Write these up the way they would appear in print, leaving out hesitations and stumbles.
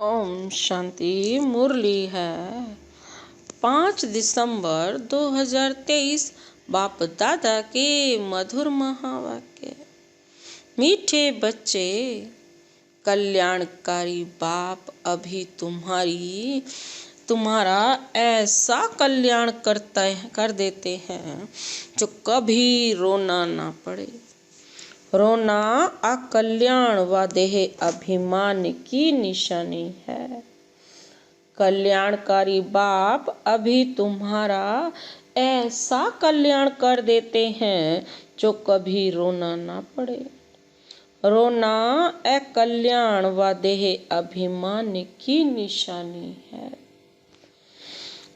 ओम शांति। मुरली है 5 दिसंबर 2023। बाप दादा के मधुर महावाक्य। मीठे बच्चे, कल्याणकारी बाप अभी तुम्हारा ऐसा कल्याण कर देते हैं जो कभी रोना ना पड़े। रोना अकल्याण व देह अभिमान की निशानी है। कल्याणकारी बाप अभी तुम्हारा ऐसा कल्याण कर देते हैं जो कभी रोना ना पड़े। रोना अकल्याण व देह अभिमान की निशानी है।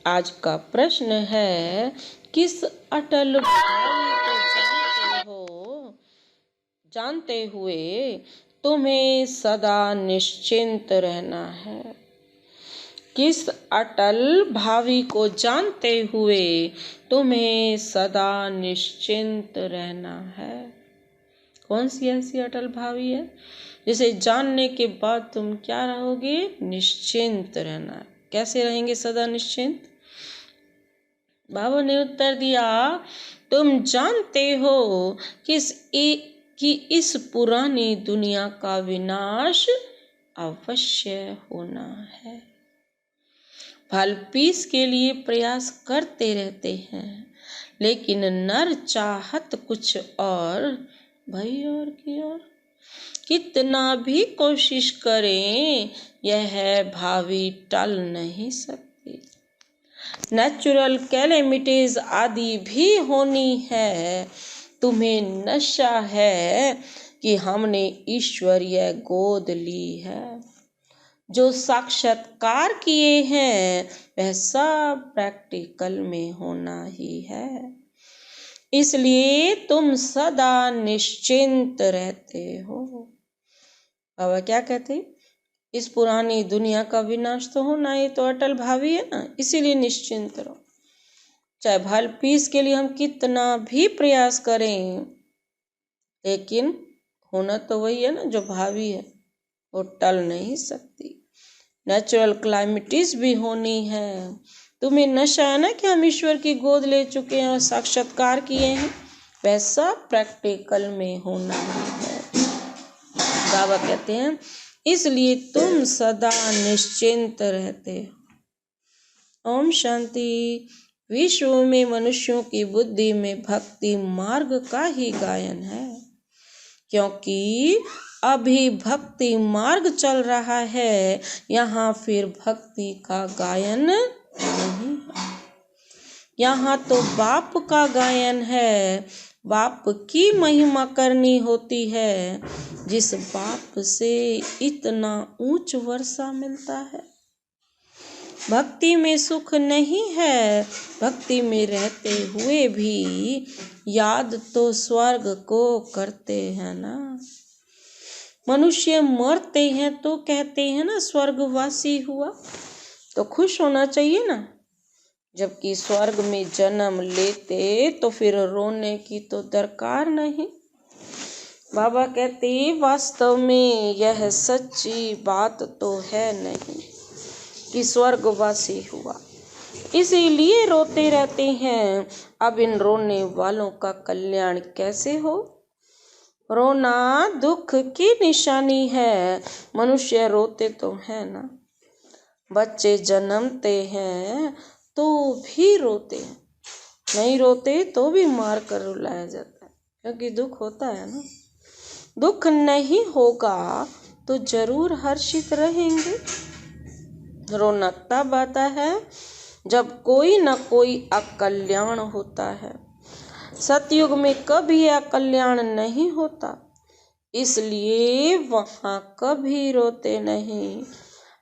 आज का प्रश्न है, किस अटल भाव को जानते हुए तुम्हें सदा निश्चिंत रहना है। किस अटल भावी को जानते हुए तुम्हें सदा निश्चिंत रहना है। कौन सी ऐसी अटल भावी है जिसे जानने के बाद तुम क्या रहोगे? निश्चिंत रहना। कैसे रहेंगे सदा निश्चिंत? बाबा ने उत्तर दिया, तुम जानते हो कि इस पुरानी दुनिया का विनाश अवश्य होना है। फल पीस के लिए प्रयास करते रहते हैं, लेकिन नर चाहत कुछ और भाई और की और। कितना भी कोशिश करें, यह भावी टल नहीं सकती। नेचुरल कैलेमिटीज आदि भी होनी है। तुम्हें नशा है कि हमने ईश्वरीय गोद ली है। जो साक्षात्कार किए हैं वह सब प्रैक्टिकल में होना ही है। इसलिए तुम सदा निश्चिंत रहते हो। बाबा क्या कहते? इस पुरानी दुनिया का विनाश तो होना, ये तो अटल भावी है ना, इसीलिए निश्चिंत रहो। चाहे भल पीस के लिए हम कितना भी प्रयास करें, लेकिन होना तो वही है ना जो भावी है, वो टल नहीं सकती। नेचुरल क्लाइमेटिस भी होनी है। तुम्हें नशा है ना कि हम ईश्वर की गोद ले चुके हैं और साक्षात्कार किए हैं, वैसा प्रैक्टिकल में होना है। बाबा कहते हैं, इसलिए तुम सदा निश्चिंत रहते हो। ओम शांति। विश्व में मनुष्यों की बुद्धि में भक्ति मार्ग का ही गायन है, क्योंकि अभी भक्ति मार्ग चल रहा है। यहाँ फिर भक्ति का गायन नहीं है। यहाँ तो बाप का गायन है। बाप की महिमा करनी होती है, जिस बाप से इतना ऊंच वर्षा मिलता है। भक्ति में सुख नहीं है। भक्ति में रहते हुए भी याद तो स्वर्ग को करते हैं ना। मनुष्य मरते हैं तो कहते हैं ना स्वर्गवासी हुआ, तो खुश होना चाहिए ना। जबकि स्वर्ग में जन्म लेते तो फिर रोने की तो दरकार नहीं। बाबा कहते, वास्तव में यह सच्ची बात तो है नहीं कि स्वर्गवासी हुआ, इसीलिए रोते रहते हैं। अब इन रोने वालों का कल्याण कैसे हो? रोना दुख की निशानी है। मनुष्य रोते तो है ना। बच्चे जन्मते हैं तो भी रोते हैं, नहीं रोते तो भी मार कर रुलाया जाता है, क्योंकि दुख होता है ना। दुख नहीं होगा तो जरूर हर्षित रहेंगे। रोना तब आता है जब कोई न कोई अकल्याण होता है। सतयुग में कभी अकल्याण नहीं होता, इसलिए वहाँ कभी रोते नहीं।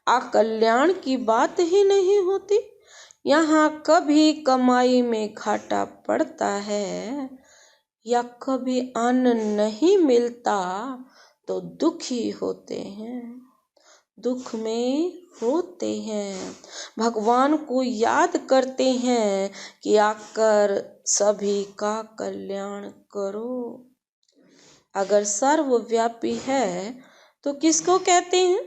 अकल्याण की बात ही नहीं होती। यहाँ कभी कमाई में घाटा पड़ता है, या कभी अन्न नहीं मिलता तो दुखी होते हैं, दुख में रोते हैं, भगवान को याद करते हैं कि आकर सभी का कल्याण करो। अगर सर्वव्यापी है तो किसको कहते हैं?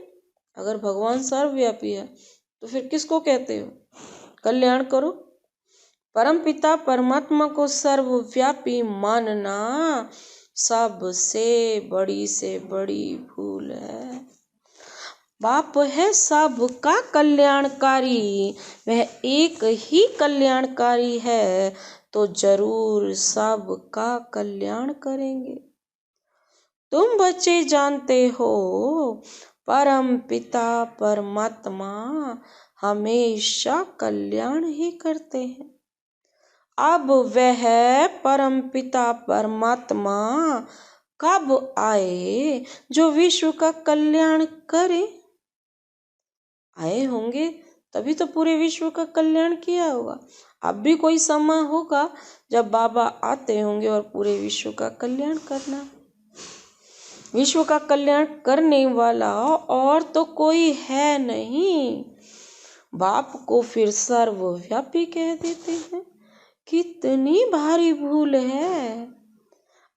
अगर भगवान सर्वव्यापी है तो फिर किसको कहते हो कल्याण करो? परमपिता परमात्मा को सर्वव्यापी मानना सबसे बड़ी से बड़ी भूल है। बाप है सबका कल्याणकारी, वह एक ही कल्याणकारी है, तो जरूर सबका कल्याण करेंगे। तुम बच्चे जानते हो परम पिता परमात्मा हमेशा कल्याण ही करते हैं। अब वह परम पिता परमात्मा कब आए जो विश्व का कल्याण करे? आए होंगे तभी तो पूरे विश्व का कल्याण किया होगा। अब भी कोई समय होगा जब बाबा आते होंगे और पूरे विश्व का कल्याण करना। विश्व का कल्याण करने वाला और तो कोई है नहीं। बाप को फिर सर्वव्यापी कह देते हैं, कितनी भारी भूल है।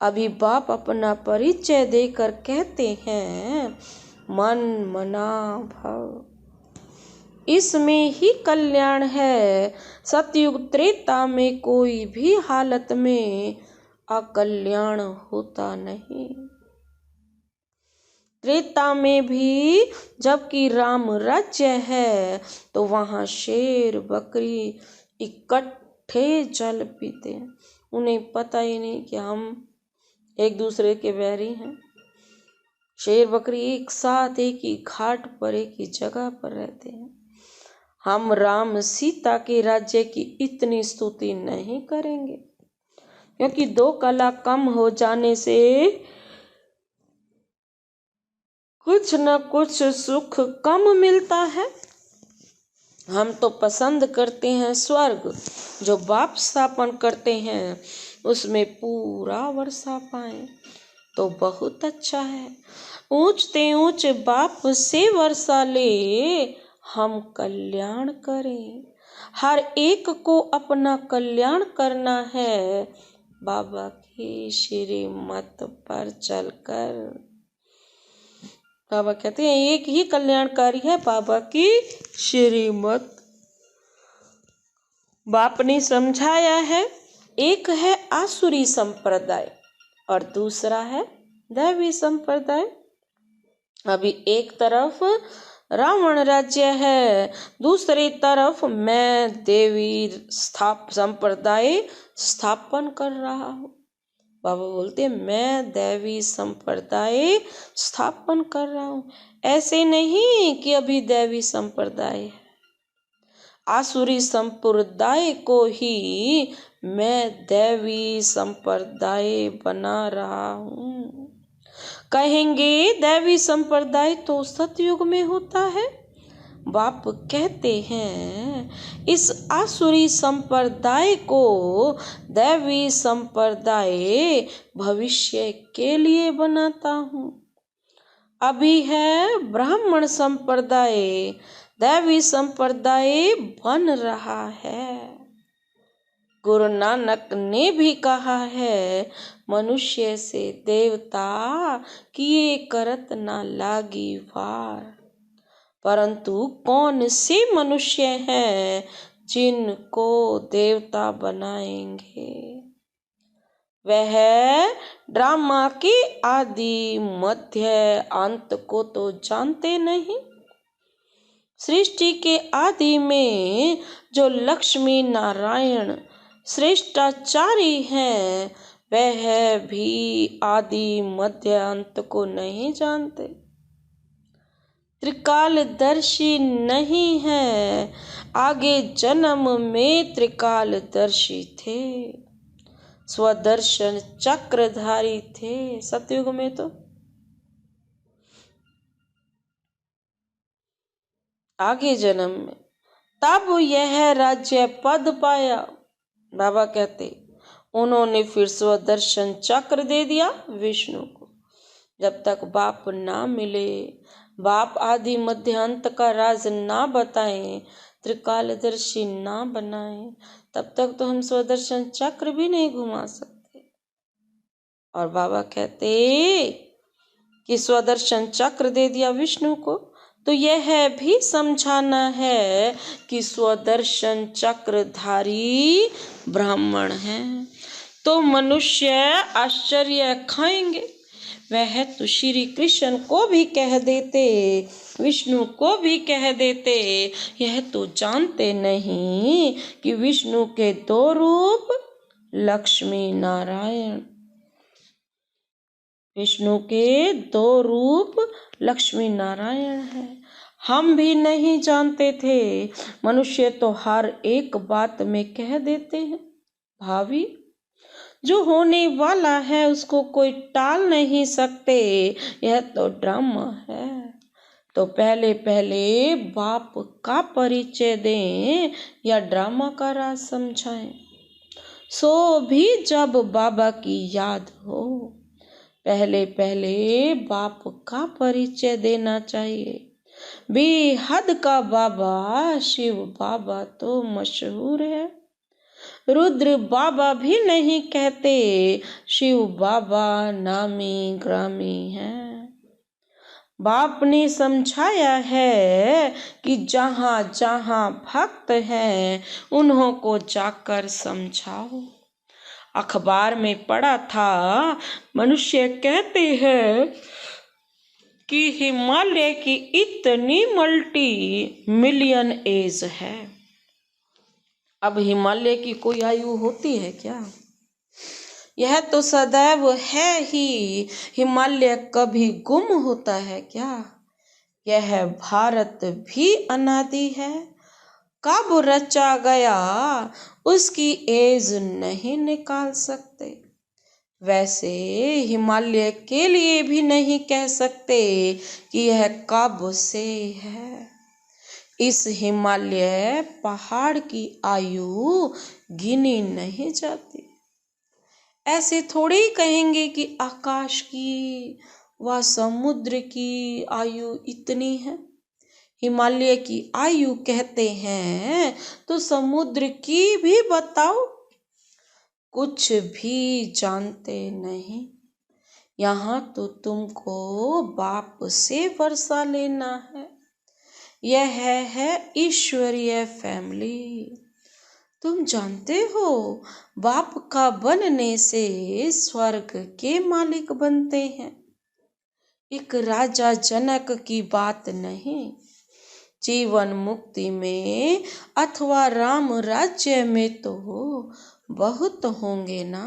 अभी बाप अपना परिचय देकर कहते हैं मन मना भव, इसमें ही कल्याण है। सतयुग त्रेता में कोई भी हालत में अकल्याण होता नहीं। त्रेता में भी जबकि राम राज्य है तो वहां शेर बकरी इकट्ठे जल पीते हैं। उन्हें पता ही नहीं कि हम एक दूसरे के बैरी हैं। शेर बकरी एक साथ एक ही घाट पर एक ही जगह पर रहते हैं। हम राम सीता के राज्य की इतनी स्तुति नहीं करेंगे, क्योंकि 2 कला कम हो जाने से कुछ न कुछ सुख कम मिलता है। हम तो पसंद करते हैं स्वर्ग, जो बाप स्थापन करते हैं उसमें पूरा वर्षा पाए तो बहुत अच्छा है। ऊंचते ऊंच बाप से वर्षा ले हम कल्याण करें। हर एक को अपना कल्याण करना है, बाबा की श्रीमत पर चलकर। बाबा कहते हैं एक ही कल्याणकारी है, बाबा की श्रीमत। बाप ने समझाया है, एक है आसुरी संप्रदाय और दूसरा है दैवी संप्रदाय। अभी एक तरफ रावण राज्य है, दूसरी तरफ मैं देवी संप्रदाय स्थापन कर रहा हूँ। बाबा बोलते मैं दैवी संप्रदाय स्थापन कर रहा हूँ। ऐसे नहीं कि अभी दैवी संप्रदाय है, आसुरी संप्रदाय को ही मैं दैवी संप्रदाय बना रहा हूँ। कहेंगे दैवी संप्रदाय तो सतयुग में होता है। बाप कहते हैं इस आसुरी संप्रदाय को दैवी संप्रदाय भविष्य के लिए बनाता हूँ। अभी है ब्राह्मण संप्रदाय, दैवी संप्रदाय बन रहा है। गुरु नानक ने भी कहा है मनुष्य से देवता किए करत ना लागी वार। परंतु कौन से मनुष्य हैं जिनको देवता बनाएंगे? वह ड्रामा के आदि मध्य अंत को तो जानते नहीं। सृष्टि के आदि में जो लक्ष्मी नारायण श्रेष्ठाचारी हैं, वह भी आदि मध्य अंत को नहीं जानते, त्रिकालदर्शी नहीं है। आगे जन्म में त्रिकालदर्शी थे, स्वदर्शन चक्रधारी थे सतयुग में। तो आगे जन्म में तब यह राज्य पद पाया। बाबा कहते उन्होंने फिर स्वदर्शन चक्र दे दिया विष्णु को। जब तक बाप ना मिले, बाप आदि मध्य अंत का राज ना बताएं, त्रिकालदर्शी ना बनाएं, तब तक तो हम स्वदर्शन चक्र भी नहीं घुमा सकते। और बाबा कहते कि स्वदर्शन चक्र दे दिया विष्णु को, तो यह भी समझाना है कि स्वदर्शन चक्रधारी ब्राह्मण है। तो मनुष्य आश्चर्य खाएंगे। वह तो श्री कृष्ण को भी कह देते, विष्णु को भी कह देते, यह तो जानते नहीं कि विष्णु के दो रूप लक्ष्मी नारायण, विष्णु के दो रूप लक्ष्मी नारायण है। हम भी नहीं जानते थे। मनुष्य तो हर एक बात में कह देते हैं भावी, जो होने वाला है उसको कोई टाल नहीं सकते, यह तो ड्रामा है। तो पहले पहले बाप का परिचय दें या ड्रामा का राज समझाएं। सो भी जब बाबा की याद हो, पहले पहले बाप का परिचय देना चाहिए। बेहद का बाबा शिव बाबा तो मशहूर है। रुद्र बाबा भी नहीं कहते, शिव बाबा नामी ग्रामी हैं। बाप ने समझाया है कि जहाँ जहाँ भक्त हैं उन्हों को जाकर समझाओ। अखबार में पढ़ा था, मनुष्य कहते हैं कि हिमालय की इतनी मल्टी मिलियन एज है। अब हिमालय की कोई आयु होती है क्या? यह तो सदैव है ही। हिमालय कभी गुम होता है क्या? यह भारत भी अनादि है। कब रचा गया उसकी एज नहीं निकाल सकते। वैसे हिमालय के लिए भी नहीं कह सकते कि यह कब से है। इस हिमालय पहाड़ की आयु गिनी नहीं जाती। ऐसे थोड़े ही कहेंगे कि आकाश की व समुद्र की आयु इतनी है। हिमालय की आयु कहते हैं तो समुद्र की भी बताओ। कुछ भी जानते नहीं। यहाँ तो तुमको बाप से वर्षा लेना है। यह है ईश्वरीय फैमिली। तुम जानते हो बाप का बनने से स्वर्ग के मालिक बनते हैं। एक राजा जनक की बात नहीं। जीवन मुक्ति में अथवा राम राज्य में तो बहुत होंगे ना।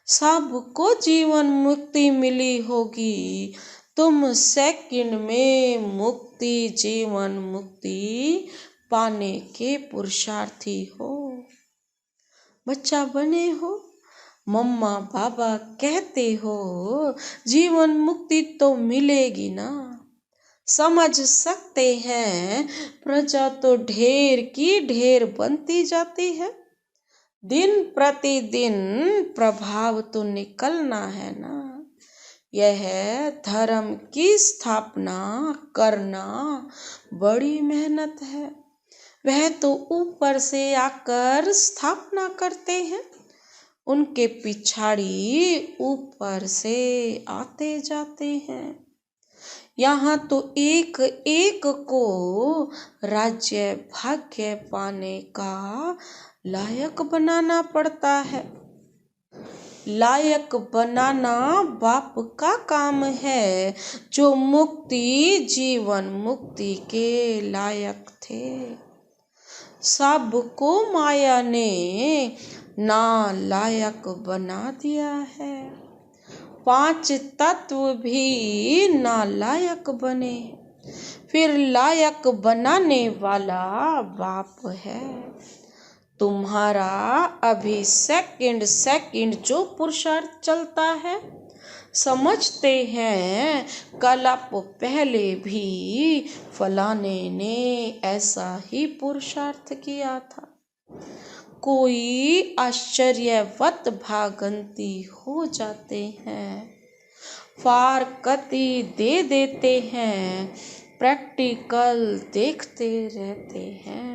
सबको जीवन मुक्ति मिली होगी। तुम सेकंड में मुक्ति, जीवन मुक्ति पाने के पुरुषार्थी हो। बच्चा बने हो, मम्मा बाबा कहते हो जीवन मुक्ति तो मिलेगी ना। समझ सकते हैं प्रजा तो ढेर की ढेर बनती जाती है। दिन प्रतिदिन प्रभाव तो निकलना है ना। यह धर्म की स्थापना करना बड़ी मेहनत है। वह तो ऊपर से आकर स्थापना करते हैं, उनके पिछाड़ी ऊपर से आते जाते हैं। यहाँ तो एक एक को राज्य भाग्य पाने का लायक बनाना पड़ता है। लायक बनाना बाप का काम है, जो मुक्ति जीवन मुक्ति के लायक थे। सबको माया ने ना लायक बना दिया है। 5 तत्व भी ना लायक बने, फिर लायक बनाने वाला बाप है। तुम्हारा अभी सेकंड सेकंड जो पुरुषार्थ चलता है, समझते हैं कल आप पहले भी फलाने ने ऐसा ही पुरुषार्थ किया था। कोई आश्चर्यवत भागंती हो जाते हैं, फारकती दे देते हैं, प्रैक्टिकल देखते रहते हैं।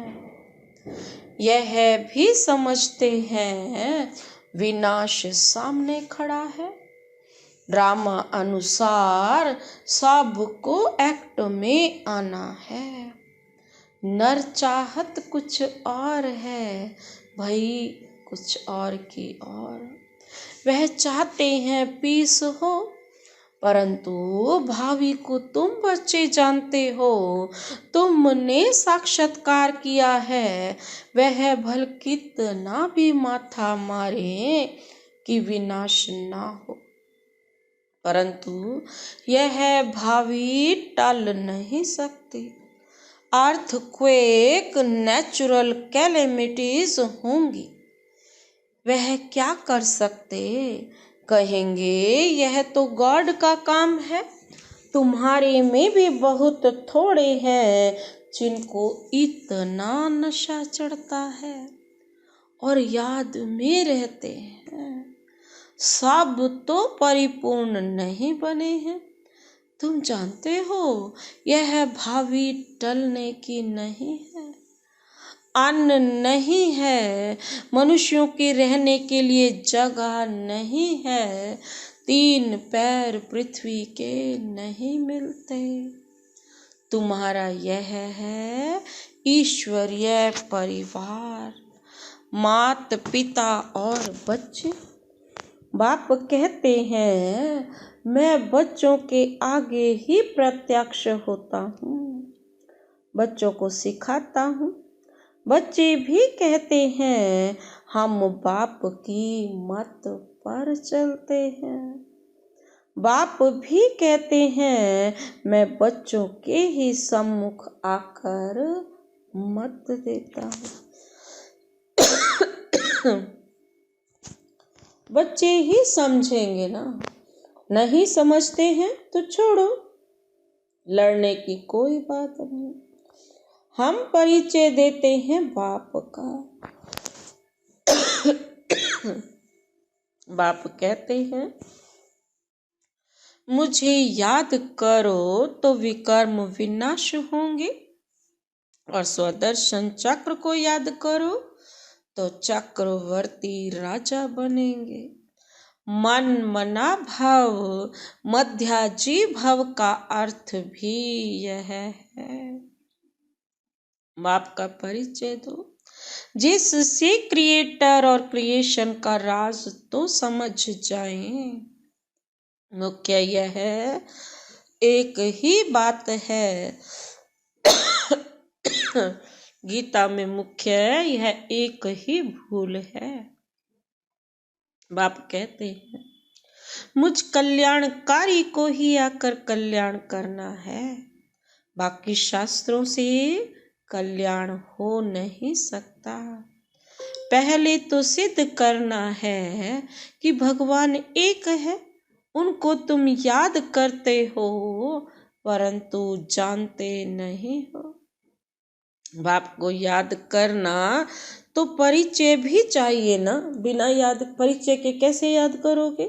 यह भी समझते हैं विनाश सामने खड़ा है। ड्रामा अनुसार सबको एक्ट में आना है। नर चाहत कुछ और है, भाई कुछ और की और। वह चाहते हैं पीस हो, परंतु भावी को तुम बच्चे जानते हो। तुमने साक्षात्कार किया है, वह भल कितना भी माथा मारे कि विनाश ना हो, परंतु यह भावी टल नहीं सकती। अर्थक्वेक, नेचुरल कैलेमिटीज होंगी, वह क्या कर सकते? कहेंगे यह तो गॉड का काम है। तुम्हारे में भी बहुत थोड़े हैं जिनको इतना नशा चढ़ता है और याद में रहते हैं। सब तो परिपूर्ण नहीं बने हैं। तुम जानते हो यह भावी टलने की नहीं है। अन्न नहीं है, मनुष्यों के रहने के लिए जगह नहीं है, 3 पैर पृथ्वी के नहीं मिलते। तुम्हारा यह है ईश्वरीय परिवार, माता पिता और बच्चे। बाप कहते हैं मैं बच्चों के आगे ही प्रत्यक्ष होता हूँ, बच्चों को सिखाता हूँ। बच्चे भी कहते हैं हम बाप की मत पर चलते हैं। बाप भी कहते हैं मैं बच्चों के ही सम्मुख आकर मत देता हूँ। बच्चे ही समझेंगे ना, नहीं समझते हैं तो छोड़ो, लड़ने की कोई बात नहीं। हम परिचय देते हैं बाप का। बाप कहते हैं मुझे याद करो तो विकर्म विनाश होंगे, और स्वदर्शन चक्र को याद करो तो चक्रवर्ती राजा बनेंगे। मन मना भव, मध्याजी भव का अर्थ भी यह है। बाप का परिचय दो, जिससे क्रिएटर और क्रिएशन का राज तो समझ जाएं। मुख्य यह है, एक ही बात है। गीता में मुख्य यह एक ही भूल है। बाप कहते हैं मुझ कल्याणकारी को ही आकर कल्याण करना है, बाकी शास्त्रों से कल्याण हो नहीं सकता। पहले तो सिद्ध करना है कि भगवान एक है, उनको तुम याद करते हो परंतु जानते नहीं हो। बाप को याद करना तो परिचय भी चाहिए ना, बिना याद परिचय के कैसे याद करोगे?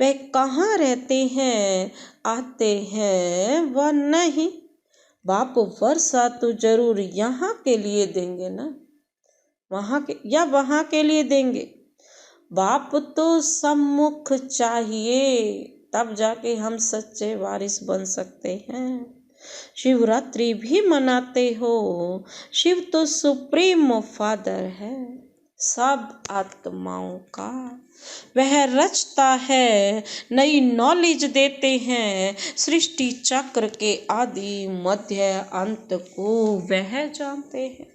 वह कहाँ रहते हैं, आते हैं व नहीं। बाप वर्षा तो जरूर यहाँ के लिए देंगे ना, वहाँ के या वहाँ के लिए देंगे। बाप तो सम्मुख चाहिए, तब जाके हम सच्चे वारिस बन सकते हैं। शिवरात्रि भी मनाते हो, शिव तो सुप्रीम फादर है सब आत्माओं का। वह रचता है, नई नॉलेज देते हैं, सृष्टि चक्र के आदि मध्य अंत को वह जानते हैं।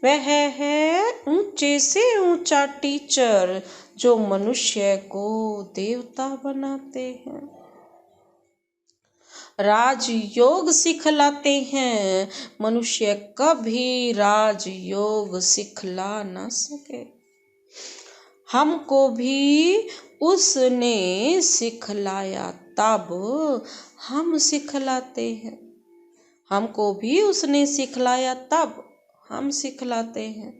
वह है ऊंचे से ऊंचा टीचर जो मनुष्य को देवता बनाते हैं। राजयोग सिखलाते हैं, मनुष्य कभी राजयोग सिखला न सके। हमको भी उसने सिखलाया तब हम सिखलाते हैं। हमको भी उसने सिखलाया तब हम सिखलाते हैं।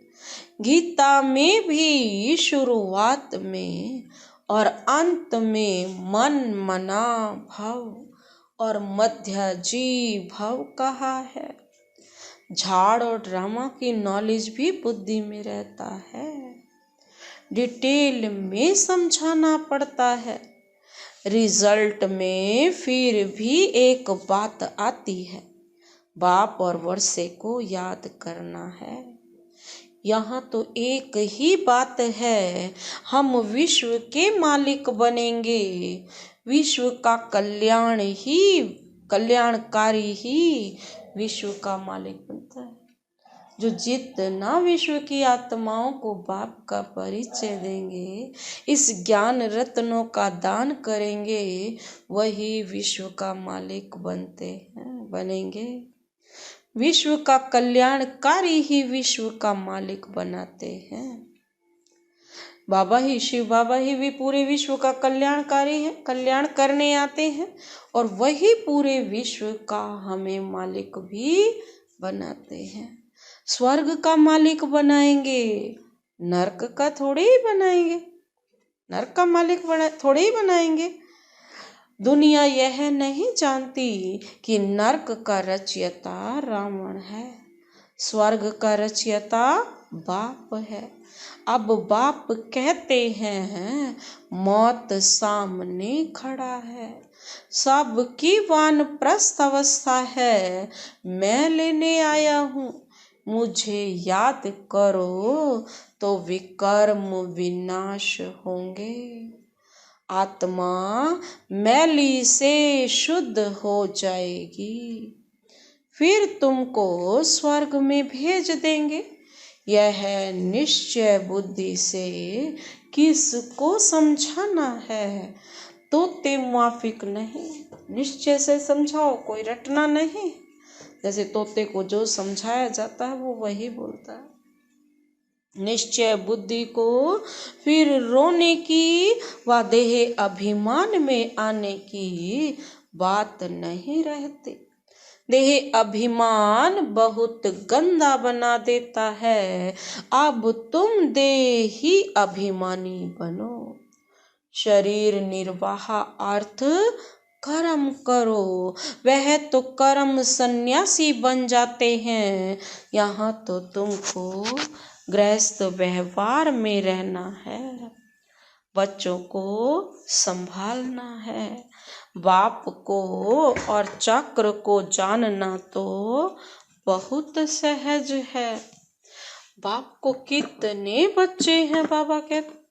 गीता में भी शुरुआत में और अंत में मन मना भव और मध्याजी भव कहा है। झाड़ और ड्रामा की नॉलेज भी बुद्धि में रहता है, डिटेल में समझाना पड़ता है। रिजल्ट में फिर भी एक बात आती है, बाप और वर्षे को याद करना है। यहाँ तो एक ही बात है, हम विश्व के मालिक बनेंगे। विश्व का कल्याणकारी ही विश्व का मालिक बनता है। जो जितना विश्व की आत्माओं को बाप का परिचय देंगे, इस ज्ञान रत्नों का दान करेंगे, वही विश्व का मालिक बनेंगे। विश्व का कल्याणकारी ही विश्व का मालिक बनाते हैं। शिव बाबा ही भी पूरे विश्व का कल्याणकारी है, कल्याण करने आते हैं, और वही पूरे विश्व का हमें मालिक भी बनाते हैं। स्वर्ग का मालिक बनाएंगे, नरक का थोड़े ही बनाएंगे, नरक का मालिक थोड़े ही बनाएंगे। दुनिया यह नहीं जानती कि नरक का रचयिता रावण है, स्वर्ग का रचयिता बाप है। अब बाप कहते हैं, मौत सामने खड़ा है, सबकी वानप्रस्थ अवस्था है, मैं लेने आया हूँ, मुझे याद करो तो विकर्म विनाश होंगे। आत्मा मैली से शुद्ध हो जाएगी, फिर तुमको स्वर्ग में भेज देंगे। यह निश्चय बुद्धि से किसको समझाना है, तोते मुआफिक नहीं। निश्चय से समझाओ, कोई रटना नहीं। जैसे तोते को जो समझाया जाता है वो वही बोलता है। निश्चय बुद्धि को फिर रोने की व देह अभिमान में आने की बात नहीं रहती। देह अभिमान बहुत गंदा बना देता है। अब तुम देही अभिमानी बनो। शरीर निर्वाह अर्थ कर्म करो, वह तो कर्म सन्यासी बन जाते हैं। यहाँ तो तुमको गृहस्थ व्यवहार में रहना है, बच्चों को संभालना है, बाप को और चक्र को जानना तो बहुत सहज है। बाप को कितने बच्चे हैं बाबा कहते,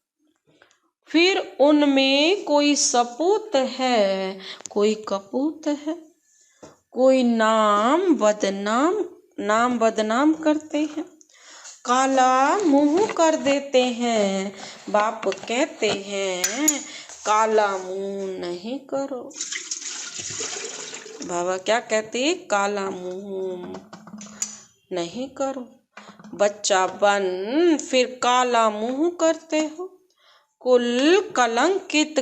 फिर उनमें कोई सपूत है, कोई कपूत है, कोई नाम बदनाम करते हैं, काला मुंह कर देते हैं। बाप कहते हैं, काला मुंह नहीं करो। बाबा क्या कहते, काला मुंह नहीं करो। बच्चा बन फिर काला मुंह करते हो, कुल कलंकित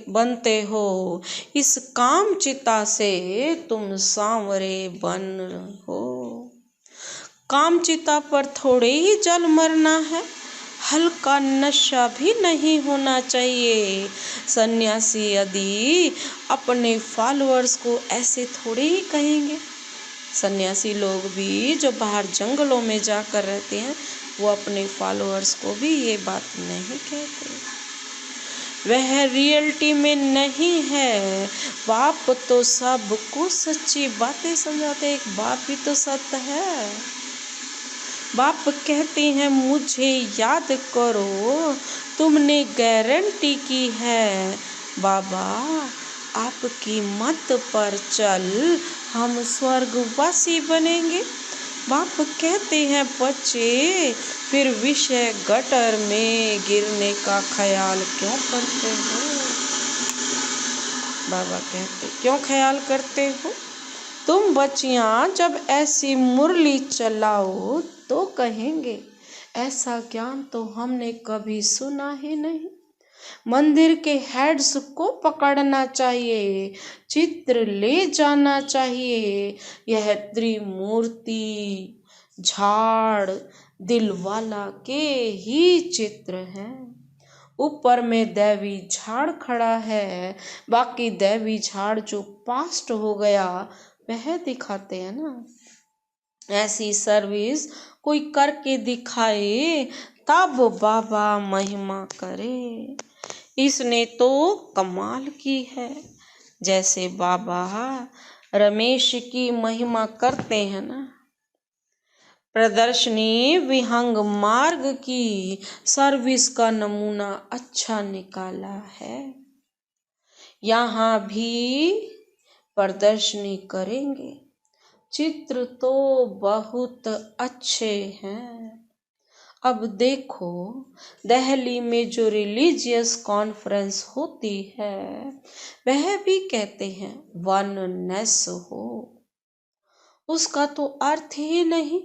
बनते हो। इस काम चिता से तुम सांवरे बन हो। काम चिता पर थोड़े ही जल मरना है, हल्का नशा भी नहीं होना चाहिए। सन्यासी यदि अपने फॉलोअर्स को ऐसे थोड़े ही कहेंगे। सन्यासी लोग भी जो बाहर जंगलों में जाकर रहते हैं, वो अपने फॉलोअर्स को भी ये बात नहीं कहते। वह रियलिटी में नहीं है। बाप तो सबको सच्ची बातें समझाते, एक बाप भी तो सत्य है। बाप कहते हैं, मुझे याद करो, तुमने गारंटी की है बाबा, आपकी मत पर चल हम स्वर्गवासी बनेंगे। बाप कहते हैं, बच्चे फिर विषय गटर में गिरने का ख्याल क्यों करते हो। बाबा कहते, क्यों ख्याल करते हो? तुम बच्चियां जब ऐसी मुरली चलाओ तो कहेंगे, ऐसा ज्ञान तो हमने कभी सुना ही नहीं। मंदिर के हेड्स को पकड़ना चाहिए, चित्र ले जाना चाहिए। यह त्रिमूर्ति झाड़ दिलवाला के ही चित्र हैं। ऊपर में दैवी झाड़ खड़ा है, बाकी दैवी झाड़ जो पास्ट हो गया वह दिखाते हैं ना। ऐसी सर्विस कोई करके दिखाए, तब बाबा महिमा करे। इसने तो कमाल की है। जैसे बाबा रमेश की महिमा करते हैं ना। प्रदर्शनी विहंग मार्ग की सर्विस का नमूना अच्छा निकाला है। यहाँ भी प्रदर्शनी करेंगे। चित्र तो बहुत अच्छे हैं। अब देखो, दिल्ली में जो रिलीजियस कॉन्फ्रेंस होती है वह भी कहते हैं वननेस हो। उसका तो अर्थ ही नहीं।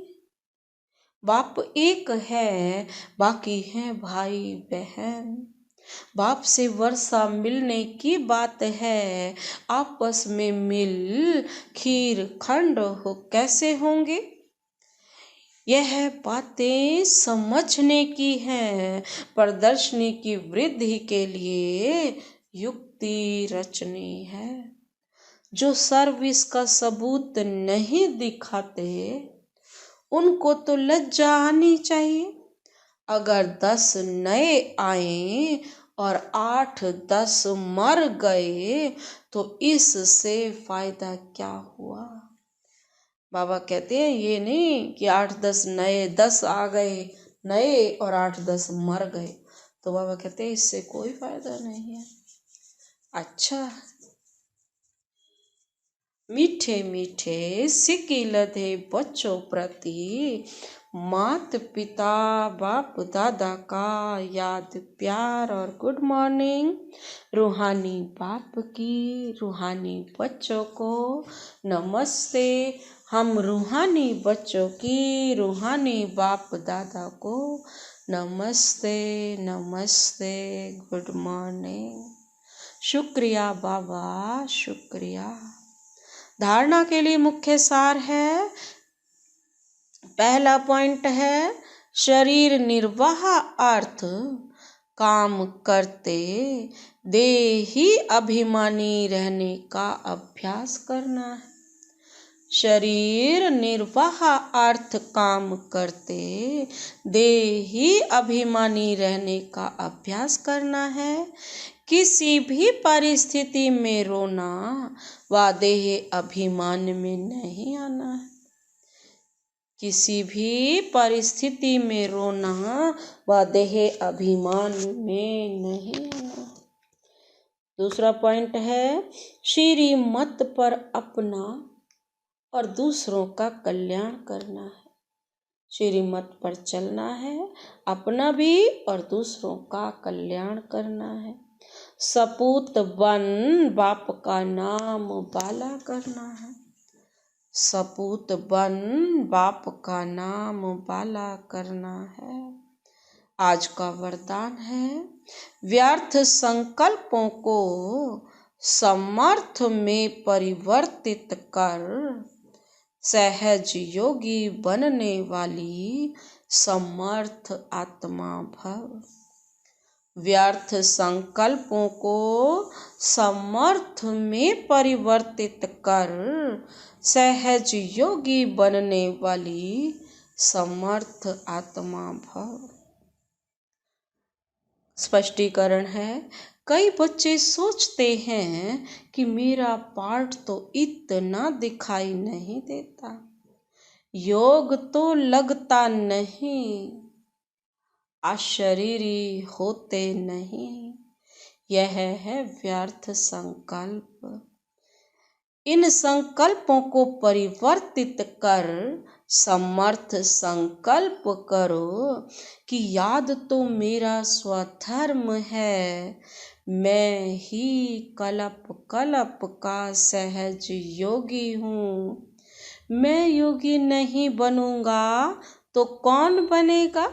बाप एक है, बाकी हैं भाई बहन। बाप से वर्षा मिलने की बात है, आपस में मिल खीर खंड हो कैसे होंगे। यह बातें समझने की हैं। प्रदर्शनी की वृद्धि के लिए युक्ति रचनी है। जो सर्विस का सबूत नहीं दिखाते उनको तो लज्जा आनी चाहिए। अगर 10 नए आए और 8-10 मर गए तो इससे फायदा क्या हुआ। बाबा कहते हैं ये नहीं कि 8-10 नए 10 आ गए नए और 8-10 मर गए, तो बाबा कहते हैं इससे कोई फायदा नहीं है। अच्छा, मीठे मीठे सिक्के लदे बच्चों प्रति माता पिता बाप दादा का याद प्यार और गुड मॉर्निंग। रूहानी बाप की रूहानी बच्चों को नमस्ते। हम रूहानी बच्चों की रूहानी बाप दादा को नमस्ते नमस्ते गुड मॉर्निंग। शुक्रिया बाबा, शुक्रिया। धारणा के लिए मुख्य सार है। पहला पॉइंट है शरीर निर्वाह अर्थ काम करते देही अभिमानी रहने का अभ्यास करना है। शरीर निर्वाह अर्थ काम करते देही अभिमानी रहने का अभ्यास करना है। किसी भी परिस्थिति में रोना व देह अभिमान में नहीं आना है। किसी भी परिस्थिति में रोना व देह अभिमान में नहीं आना। दूसरा पॉइंट है श्रीमत पर अपना और दूसरों का कल्याण करना है। श्रीमत पर चलना है, अपना भी और दूसरों का कल्याण करना है। सपूत बन बाप का नाम बाला करना है। सपूत बन बाप का नाम बाला करना है। आज का वरदान है व्यर्थ संकल्पों को समर्थ में परिवर्तित कर सहज योगी बनने वाली समर्थ आत्मा भव। व्यर्थ संकल्पों को समर्थ में परिवर्तित कर सहज योगी बनने वाली समर्थ आत्मा भव। स्पष्टीकरण है, कई बच्चे सोचते हैं कि मेरा पाठ तो इतना दिखाई नहीं देता, योग तो लगता नहीं, अशरीरी होते नहीं। यह है व्यर्थ संकल्प। इन संकल्पों को परिवर्तित कर समर्थ संकल्प करो कि याद तो मेरा स्वधर्म है, मैं ही कल्प कल्प का सहज योगी हूँ। मैं योगी नहीं बनूंगा तो कौन बनेगा।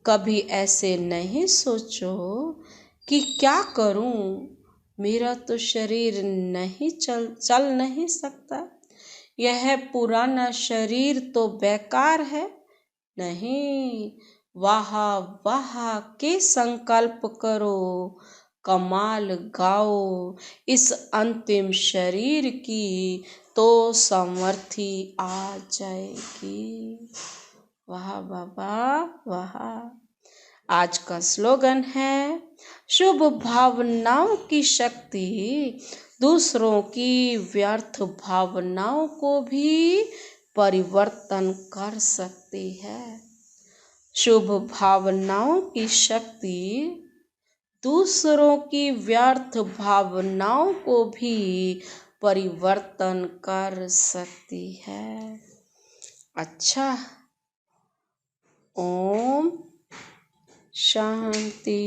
कभी ऐसे नहीं सोचो कि क्या करूं, मेरा तो शरीर नहीं चल नहीं सकता, यह पुराना शरीर तो बेकार है। नहीं, वाह वाह के संकल्प करो, कमाल गाओ इस अंतिम शरीर की तो समर्थी आ जाएगी। वाह बाबा वाह। आज का स्लोगन है शुभ भावनाओं की शक्ति दूसरों की व्यर्थ भावनाओं को भी परिवर्तन कर सकती है। शुभ भावनाओं की शक्ति दूसरों की व्यर्थ भावनाओं को भी परिवर्तन कर सकती है। अच्छा, ओम शांति।